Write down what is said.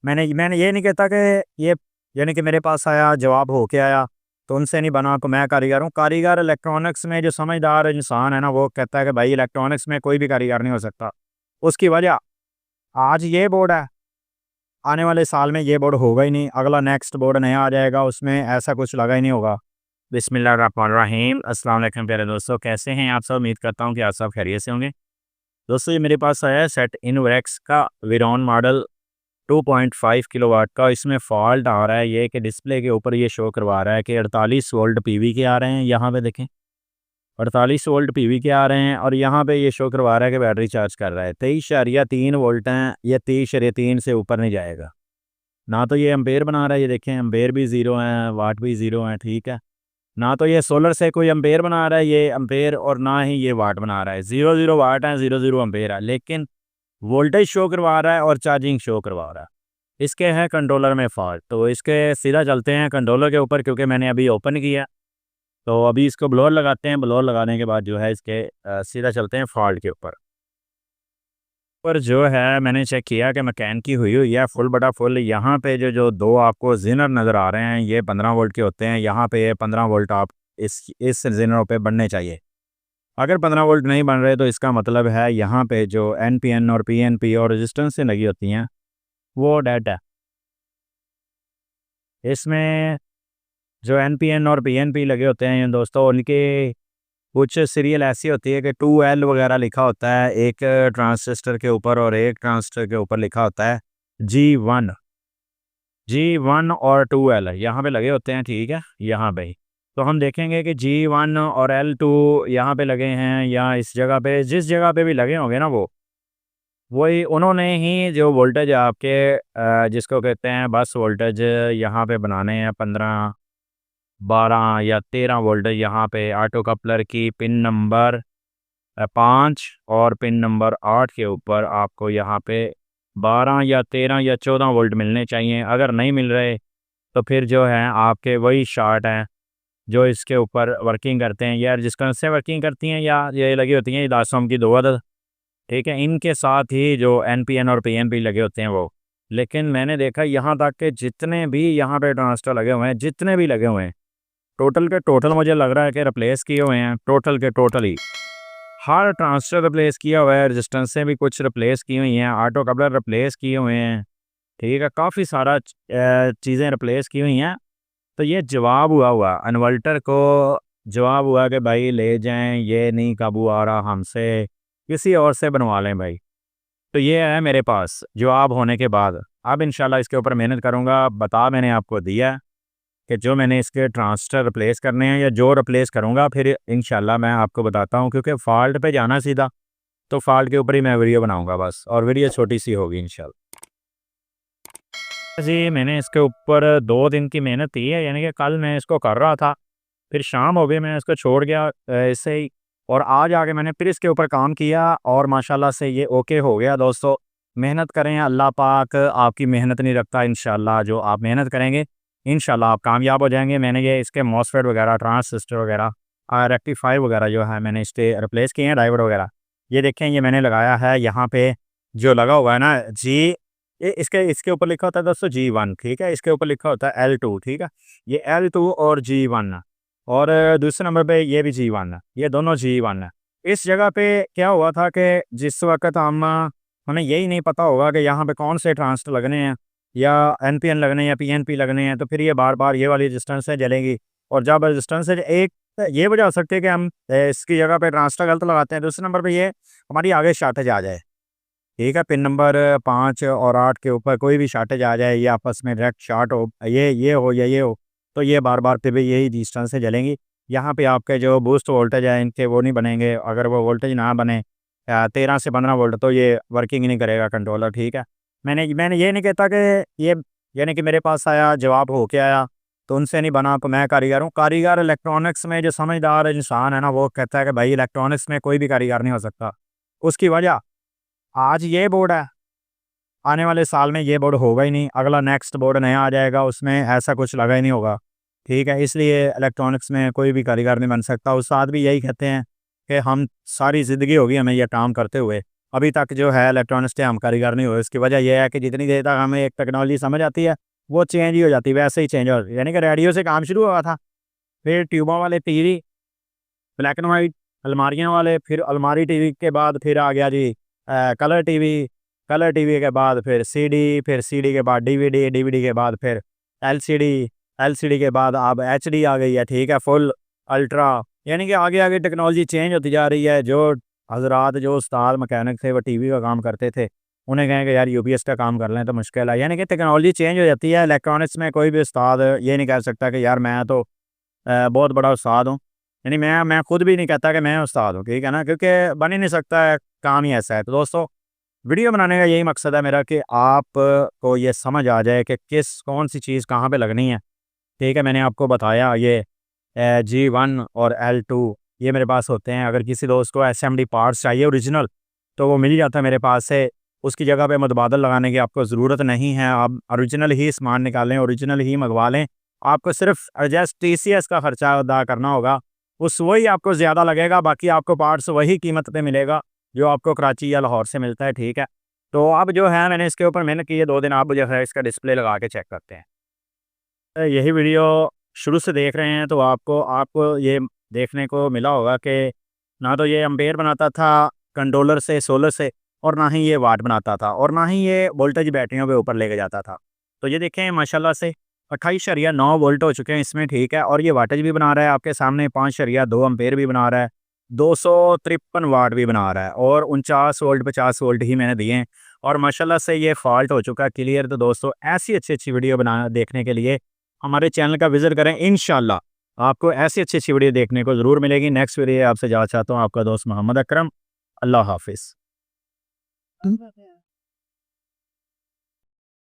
मैंने मैंने ये नहीं कहता कि ये यानी कि मेरे पास आया जवाब हो के आया तो उनसे नहीं बना तो मैं कारीगर हूँ। कारीगर इलेक्ट्रॉनिक्स में जो समझदार इंसान है ना वो कहता है कि भाई इलेक्ट्रॉनिक्स में कोई भी कारीगर नहीं हो सकता। उसकी वजह आज ये बोर्ड है, आने वाले साल में ये बोर्ड होगा ही नहीं, अगला नेक्स्ट बोर्ड नया आ जाएगा उसमें ऐसा कुछ लगा ही नहीं होगा। बिस्मिल्लाहिर्रहमानिर्रहीम, अस्सलाम वालेकुम प्यारे दोस्तों, कैसे हैं आप सब? उम्मीद करता हूँ कि आप सब खैरियत से होंगे। दोस्तों ये मेरे पास आया है सेट इनवर्क्स का वीरॉन मॉडल 2.5 किलोवाट का। इसमें फॉल्ट आ रहा है ये कि डिस्प्ले के ऊपर ये शो करवा रहा है कि 48 वोल्ट पीवी के आ रहे हैं। यहाँ पे देखें 48 वोल्ट पीवी के आ रहे हैं और यहाँ पे ये शो करवा रहा है कि बैटरी चार्ज कर रहा है। 23.3 वोल्ट हैं, ये 23.3 से ऊपर नहीं जाएगा। ना तो ये एम्पेयर बना रहा है, ये देखें एम्पेयर भी ज़ीरो हैं, वाट भी ज़ीरो हैं, ठीक है। ना तो ये सोलर से कोई एम्पेयर बना रहा है ये एम्पेयर, और ना ही ये वाट बना रहा है। 0 वाट है, 0 एम्पेयर है, लेकिन वोल्टेज शो करवा रहा है और चार्जिंग शो करवा रहा है। इसके हैं कंट्रोलर में फॉल्ट, तो इसके सीधा चलते हैं कंट्रोलर के ऊपर क्योंकि मैंने अभी ओपन किया। तो अभी इसको ब्लोअर लगाते हैं, ब्लोअर लगाने के बाद जो है इसके सीधा चलते हैं फॉल्ट के ऊपर। पर जो है मैंने चेक किया कि मैकेन की हुई हुई है फुल बटा फुल। यहाँ पे जो जो दो आपको जेनर नज़र आ रहे हैं ये 15 वोल्ट के होते हैं। यहाँ पे ये 15 वोल्ट आप इस जेनरों पे बनने चाहिए। अगर 15 वोल्ट नहीं बन रहे तो इसका मतलब है यहाँ पे जो एनपीएन और पीएनपी और रेजिस्टेंस से लगी होती हैं वो डेड है। इसमें जो एनपीएन और पीएनपी लगे होते हैं दोस्तों उनके कुछ सीरियल ऐसी होती है कि 2L वगैरह लिखा होता है एक ट्रांजिस्टर के ऊपर और एक ट्रांजिस्टर के ऊपर लिखा होता है G1 और 2L यहाँ पे लगे होते हैं, ठीक है। यहाँ पे तो हम देखेंगे कि G1 और L2 यहाँ पे लगे हैं या इस जगह पे, जिस जगह पे भी लगे होंगे ना वो वही उन्होंने ही जो वोल्टेज आपके जिसको कहते हैं बस वोल्टेज यहाँ पे बनाने हैं 15 12 या 13 वोल्टेज। यहाँ पे ऑटो कपलर की पिन नंबर 5 और पिन नंबर 8 के ऊपर आपको यहाँ पे 12 या 13 या 14 वोल्ट मिलने चाहिए। अगर नहीं मिल रहे तो फिर जो है आपके वही शार्ट हैं जो इसके ऊपर वर्किंग करते हैं या रेजिस्टेंस से वर्किंग करती हैं या ये लगी होती हैं 10 ओम की दो अदद, ठीक है। इनके साथ ही जो एनपीएन और पीएनपी लगे होते हैं वो। लेकिन मैंने देखा यहाँ तक के जितने भी यहाँ पे ट्रांजिस्टर लगे हुए हैं, जितने भी लगे हुए हैं टोटल के टोटल मुझे लग रहा है कि रिप्लेस किए हुए हैं। टोटल के टोटल ही हर ट्रांजिस्टर रिप्लेस किया हुआ है, रेजिस्टेंस से भी कुछ रिप्लेस की हुई हैं, ऑटो कपलर रिप्लेस किए हुए हैं, ठीक है। काफ़ी सारा चीज़ें रिप्लेस की हुई हैं। तो ये जवाब हुआ इन्वर्टर को जवाब हुआ कि भाई ले जाएं, ये नहीं काबू आ रहा हमसे, किसी और से बनवा लें भाई। तो ये है मेरे पास जवाब होने के बाद। अब इंशाल्लाह इसके ऊपर मेहनत करूँगा। बता मैंने आपको दिया कि जो मैंने इसके ट्रांजिस्टर रिप्लेस करने हैं या जो रिप्लेस करूँगा फिर इंशाल्लाह मैं आपको बताता हूँ, क्योंकि फ़ॉल्ट पे जाना सीधा तो फ़ॉल्ट के ऊपर ही मैं वीडियो बनाऊँगा बस, और वीडियो छोटी सी होगी इंशाल्लाह। जी मैंने इसके ऊपर 2 दिन की मेहनत की है, यानी कि कल मैं इसको कर रहा था, फिर शाम हो गई मैं इसको छोड़ गया ऐसे ही, और आज आके मैंने फिर इसके ऊपर काम किया और माशाल्लाह से ये ओके हो गया। दोस्तों मेहनत करें, अल्लाह पाक आपकी मेहनत नहीं रखता। इंशाल्लाह जो आप मेहनत करेंगे इंशाल्लाह आप कामयाब हो जाएंगे। मैंने ये इसके मॉसफेट वगैरह, ट्रांजिस्टर वगैरह, रेक्टिफाई वगैरह जो है मैंने इसके रिप्लेस किए हैं, डायोड वगैरह। ये देखें ये मैंने लगाया है यहाँ पे जो लगा हुआ है ना जी, ये इसके इसके ऊपर लिखा होता है दोस्तों G1, ठीक है। इसके ऊपर लिखा होता है L2, ठीक है। ये L2 और G1 और दूसरे नंबर पे ये भी G1 है, ये दोनों G1 है। इस जगह पे क्या हुआ था कि जिस वक्त हमें यही नहीं पता होगा कि यहाँ पे कौन से ट्रांजिस्टर लगने हैं या एनपीएन लगने हैं या पीएनपी लगने हैं, तो फिर ये बार बार ये वाली रेजिस्टेंसें जलेंगी। और जब रेजिस्टेंस एक ये वजह हो सकती है कि हम इसकी जगह पे ट्रांजिस्टर गलत लगाते हैं, दूसरे नंबर पर ये हमारी आगे शार्टेज आ जाए, ठीक है। पिन नंबर 5 और 8 के ऊपर कोई भी शार्टेज आ जाए, ये आपस में डायरेक्ट शार्ट हो, ये हो या ये हो, तो ये बार बार फिर भी यही रेजिस्टेंस से जलेंगी। यहाँ पे आपके जो बूस्ट वोल्टेज है इनके वो नहीं बनेंगे। अगर वो वोल्टेज ना बने 13 से 15 वोल्ट तो ये वर्किंग ही नहीं करेगा कंट्रोलर, ठीक है। मैंने ये नहीं कहता कि ये यानी कि मेरे पास आया जवाब हो के आया तो उनसे नहीं बना तो मैं कारीगर हूँ। कारीगर इलेक्ट्रॉनिक्स में जो समझदार इंसान है ना वो कहता है कि भाई इलेक्ट्रॉनिक्स में कोई भी कारीगर नहीं हो सकता। उसकी वजह आज ये बोर्ड है, आने वाले साल में ये बोर्ड होगा ही नहीं, अगला नेक्स्ट बोर्ड नया आ जाएगा उसमें ऐसा कुछ लगा ही नहीं होगा, ठीक है। इसलिए इलेक्ट्रॉनिक्स में कोई भी कारीगर नहीं बन सकता। उस्ताद भी यही कहते हैं कि हम सारी ज़िंदगी होगी हमें यह काम करते हुए अभी तक जो है इलेक्ट्रॉनिक्स के हम कारीगर नहीं हुए। इसकी वजह यह है कि जितनी देर तक हमें एक टेक्नोलॉजी समझ आती है वो चेंज ही हो जाती है, वैसे ही चेंज हो, यानी कि रेडियो से काम शुरू हुआ था, फिर ट्यूबों वाले टीवी, ब्लैक एंड वाइट अलमारियाँ वाले, फिर अलमारी टीवी के बाद फिर आ गया जी कलर टीवी, कलर टीवी के बाद फिर सीडी, फिर सीडी के बाद डीवीडी, डीवीडी के बाद फिर एलसीडी, एलसीडी के बाद अब एचडी आ गई है, ठीक है, फुल अल्ट्रा, यानी कि आगे आगे टेक्नोलॉजी चेंज होती जा रही है। जो हजरात जो उस्ताद मैकेनिक थे वो टीवी का काम करते थे, उन्हें कहें कि यार यूपीएस का काम कर लें तो मुश्किल है, यानी कि टेक्नोलॉजी चेंज हो जाती है। इलेक्ट्रॉनिक्स में कोई भी उस्ताद ये नहीं कह सकता कि यार मैं तो बहुत बड़ा उस्ताद हूँ, यानी मैं खुद भी नहीं कहता कि मैं उस्ताद हूँ, ठीक है ना, क्योंकि बन ही नहीं सकता है, काम ही ऐसा है। तो दोस्तों वीडियो बनाने का यही मकसद है मेरा कि आप को ये समझ आ जाए कि कौन सी चीज़ कहाँ पे लगनी है, ठीक है। मैंने आपको बताया ये G1 और L2 ये मेरे पास होते हैं। अगर किसी दोस्त को SMD पार्ट्स चाहिए ओरिजिनल तो वो मिल जाता है मेरे पास से, उसकी जगह पे मुतबादल लगाने की आपको ज़रूरत नहीं है, आप ओरिजिनल ही सामान निकालें, ओरिजिनल ही मंगवा लें। आपको सिर्फ जस्ट TCS का ख़र्चा अदा करना होगा, उस वही आपको ज़्यादा लगेगा, बाकी आपको पार्ट्स वही कीमत पे मिलेगा जो आपको कराची या लाहौर से मिलता है, ठीक है। तो अब जो है मैंने इसके ऊपर मेहनत की है 2 दिन, आप जो है इसका डिस्प्ले लगा के चेक करते हैं। यही वीडियो शुरू से देख रहे हैं तो आपको आपको ये देखने को मिला होगा कि ना तो ये एम्पेयर बनाता था कंट्रोलर से, सोलर से, और ना ही ये वाट बनाता था, और ना ही ये वोल्टेज बैटरियों पे ऊपर लेके जाता था। तो ये देखें माशाल्लाह से 28.9 वोल्ट हो चुके हैं इसमें, ठीक है, और ये वाटेज भी बना रहा है आपके सामने, 5.2 एम्पेयर भी बना रहा है, 253 वाट भी बना रहा है, और 49 वोल्ट 50 वोल्ट ही मैंने दिए हैं, और माशाल्लाह से ये फॉल्ट हो चुका है क्लियर। तो दोस्तों ऐसी अच्छी वीडियो बना देखने के लिए हमारे चैनल का विजिट करें, इंशाल्लाह आपको ऐसी अच्छी वीडियो देखने को ज़रूर मिलेगी। नेक्स्ट वीडियो आपसे जा चाहता हूँ आपका दोस्त मोहम्मद अकरम। अल्लाह हाफिज़।